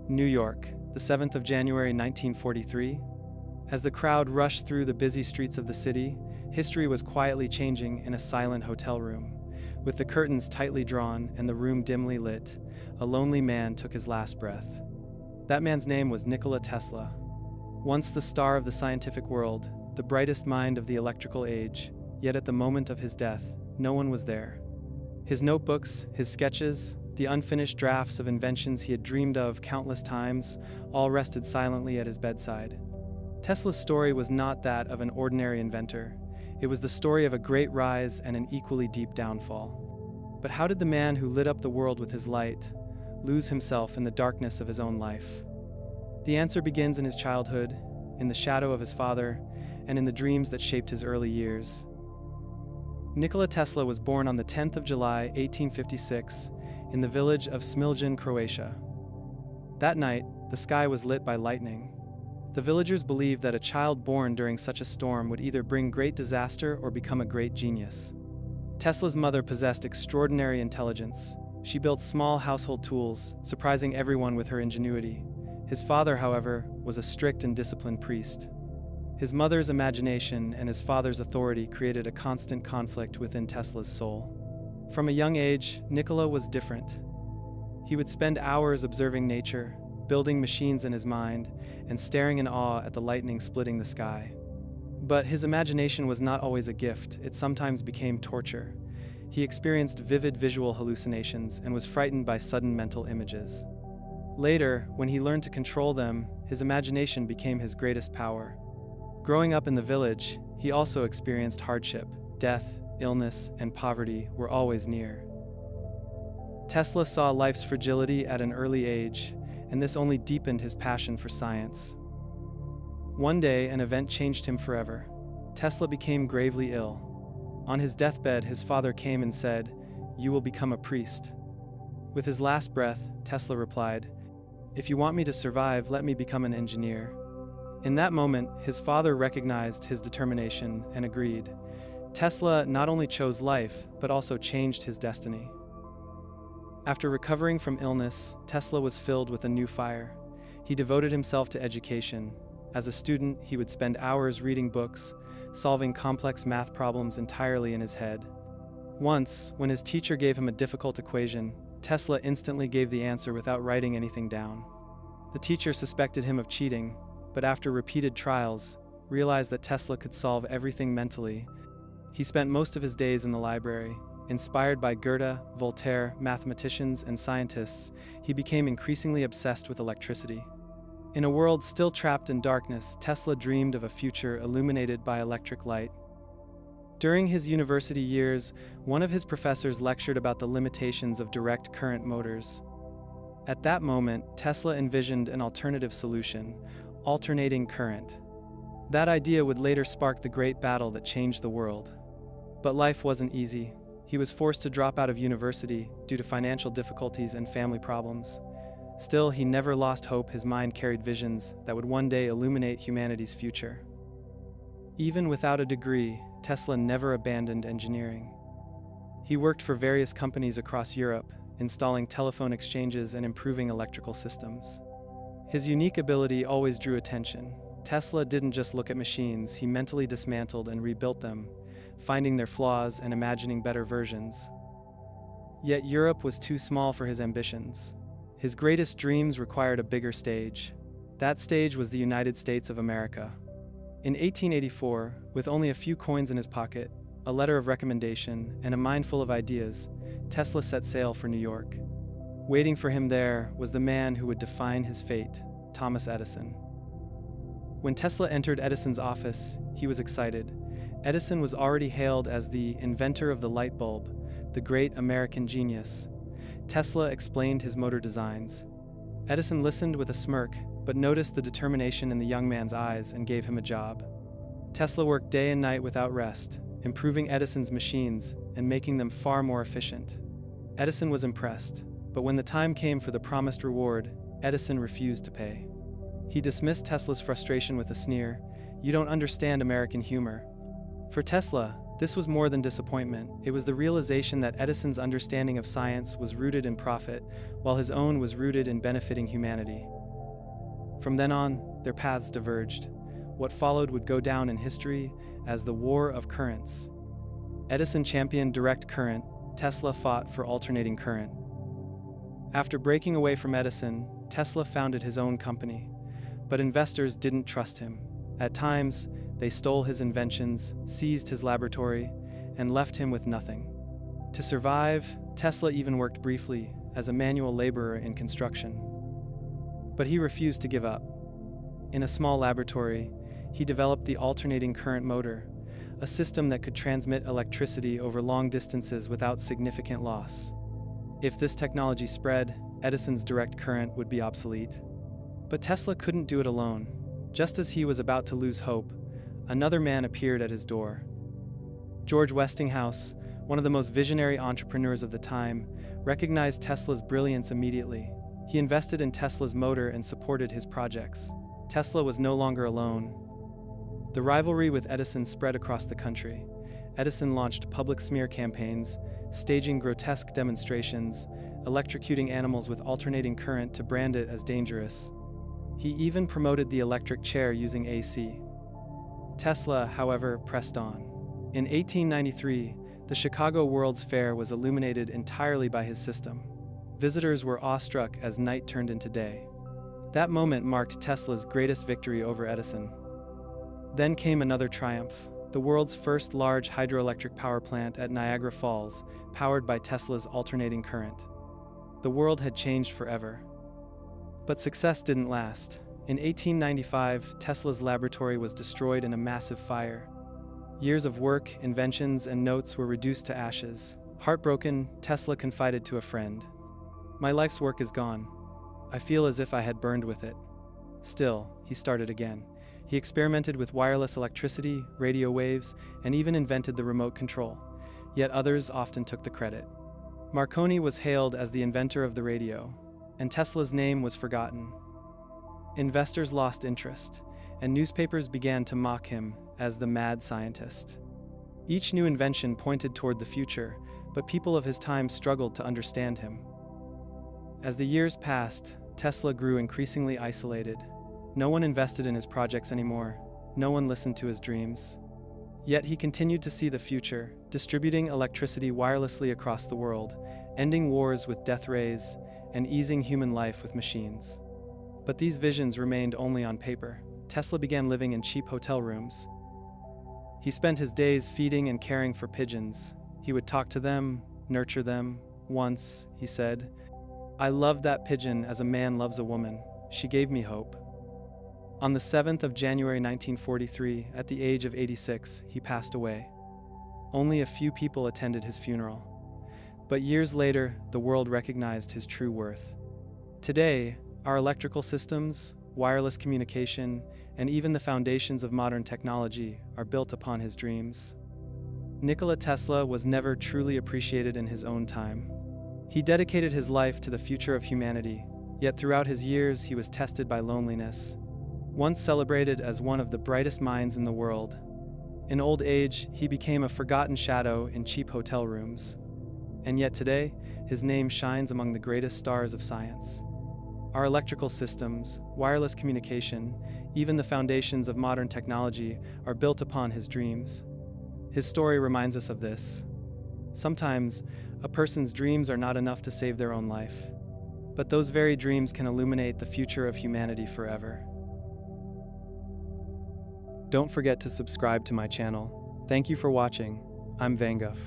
New York, the 7th of January 1943. As the crowd rushed through the busy streets of the city, history was quietly changing in a silent hotel room. With the curtains tightly drawn and the room dimly lit, a lonely man took his last breath. That man's name was Nikola Tesla. Once the star of the scientific world, the brightest mind of the electrical age, yet at the moment of his death, no one was there. His notebooks, his sketches, the unfinished drafts of inventions he had dreamed of countless times, all rested silently at his bedside. Tesla's story was not that of an ordinary inventor. It was the story of a great rise and an equally deep downfall. But how did the man who lit up the world with his light lose himself in the darkness of his own life? The answer begins in his childhood, in the shadow of his father, and in the dreams that shaped his early years. Nikola Tesla was born on the 10th of July, 1856, in the village of Smiljan, Croatia. That night, the sky was lit by lightning. The villagers believed that a child born during such a storm would either bring great disaster or become a great genius. Tesla's mother possessed extraordinary intelligence. She built small household tools, surprising everyone with her ingenuity. His father, however, was a strict and disciplined priest. His mother's imagination and his father's authority created a constant conflict within Tesla's soul. From a young age, Nikola was different. He would spend hours observing nature, building machines in his mind, and staring in awe at the lightning splitting the sky. But his imagination was not always a gift, it sometimes became torture. He experienced vivid visual hallucinations and was frightened by sudden mental images. Later, when he learned to control them, his imagination became his greatest power. Growing up in the village, he also experienced hardship. Death, illness, and poverty were always near. Tesla saw life's fragility at an early age, and this only deepened his passion for science. One day, an event changed him forever. Tesla became gravely ill. On his deathbed, his father came and said, "You will become a priest." With his last breath, Tesla replied, "If you want me to survive, let me become an engineer." In that moment, his father recognized his determination and agreed. Tesla not only chose life, but also changed his destiny. After recovering from illness, Tesla was filled with a new fire. He devoted himself to education. As a student, he would spend hours reading books, solving complex math problems entirely in his head. Once, when his teacher gave him a difficult equation, Tesla instantly gave the answer without writing anything down. The teacher suspected him of cheating, but after repeated trials, realized that Tesla could solve everything mentally. He spent most of his days in the library. Inspired by Goethe, Voltaire, mathematicians, and scientists, he became increasingly obsessed with electricity. In a world still trapped in darkness, Tesla dreamed of a future illuminated by electric light. During his university years, one of his professors lectured about the limitations of direct current motors. At that moment, Tesla envisioned an alternative solution: alternating current. That idea would later spark the great battle that changed the world. But life wasn't easy. He was forced to drop out of university due to financial difficulties and family problems. Still, he never lost hope. His mind carried visions that would one day illuminate humanity's future. Even without a degree, Tesla never abandoned engineering. He worked for various companies across Europe, installing telephone exchanges and improving electrical systems. His unique ability always drew attention. Tesla didn't just look at machines, he mentally dismantled and rebuilt them, finding their flaws and imagining better versions. Yet Europe was too small for his ambitions. His greatest dreams required a bigger stage. That stage was the United States of America. In 1884, with only a few coins in his pocket, a letter of recommendation, and a mind full of ideas, Tesla set sail for New York. Waiting for him there was the man who would define his fate, Thomas Edison. When Tesla entered Edison's office, he was excited. Edison was already hailed as the inventor of the light bulb, the great American genius. Tesla explained his motor designs. Edison listened with a smirk, but noticed the determination in the young man's eyes and gave him a job. Tesla worked day and night without rest, improving Edison's machines and making them far more efficient. Edison was impressed, but when the time came for the promised reward, Edison refused to pay. He dismissed Tesla's frustration with a sneer. "You don't understand American humor." For Tesla, this was more than disappointment. It was the realization that Edison's understanding of science was rooted in profit, while his own was rooted in benefiting humanity. From then on, their paths diverged. What followed would go down in history as the War of Currents. Edison championed direct current, Tesla fought for alternating current. After breaking away from Edison, Tesla founded his own company. But investors didn't trust him. At times, they stole his inventions, seized his laboratory, and left him with nothing. To survive, Tesla even worked briefly as a manual laborer in construction. But he refused to give up. In a small laboratory, he developed the alternating current motor, a system that could transmit electricity over long distances without significant loss. If this technology spread, Edison's direct current would be obsolete. But Tesla couldn't do it alone. Just as he was about to lose hope, another man appeared at his door. George Westinghouse, one of the most visionary entrepreneurs of the time, recognized Tesla's brilliance immediately. He invested in Tesla's motor and supported his projects. Tesla was no longer alone. The rivalry with Edison spread across the country. Edison launched public smear campaigns, staging grotesque demonstrations, electrocuting animals with alternating current to brand it as dangerous. He even promoted the electric chair using AC. Tesla, however, pressed on. In 1893, the Chicago World's Fair was illuminated entirely by his system. Visitors were awestruck as night turned into day. That moment marked Tesla's greatest victory over Edison. Then came another triumph, the world's first large hydroelectric power plant at Niagara Falls, powered by Tesla's alternating current. The world had changed forever. But success didn't last. In 1895, Tesla's laboratory was destroyed in a massive fire. Years of work, inventions, and notes were reduced to ashes. Heartbroken, Tesla confided to a friend, "My life's work is gone. I feel as if I had burned with it." Still, he started again. He experimented with wireless electricity, radio waves, and even invented the remote control. Yet others often took the credit. Marconi was hailed as the inventor of the radio, and Tesla's name was forgotten. Investors lost interest, and newspapers began to mock him as the mad scientist. Each new invention pointed toward the future, but people of his time struggled to understand him. As the years passed, Tesla grew increasingly isolated. No one invested in his projects anymore. No one listened to his dreams. Yet he continued to see the future, distributing electricity wirelessly across the world, ending wars with death rays, and easing human life with machines. But these visions remained only on paper. Tesla began living in cheap hotel rooms. He spent his days feeding and caring for pigeons. He would talk to them, nurture them. Once, he said, "I loved that pigeon as a man loves a woman. She gave me hope." On the 7th of January 1943, at the age of 86, he passed away. Only a few people attended his funeral. But years later, the world recognized his true worth. Today, our electrical systems, wireless communication, and even the foundations of modern technology are built upon his dreams. Nikola Tesla was never truly appreciated in his own time. He dedicated his life to the future of humanity, yet throughout his years he was tested by loneliness. Once celebrated as one of the brightest minds in the world, in old age he became a forgotten shadow in cheap hotel rooms. And yet today, his name shines among the greatest stars of science. Our electrical systems, wireless communication, even the foundations of modern technology are built upon his dreams. His story reminds us of this. Sometimes, a person's dreams are not enough to save their own life. But those very dreams can illuminate the future of humanity forever. Don't forget to subscribe to my channel. Thank you for watching. I'm Vanguff.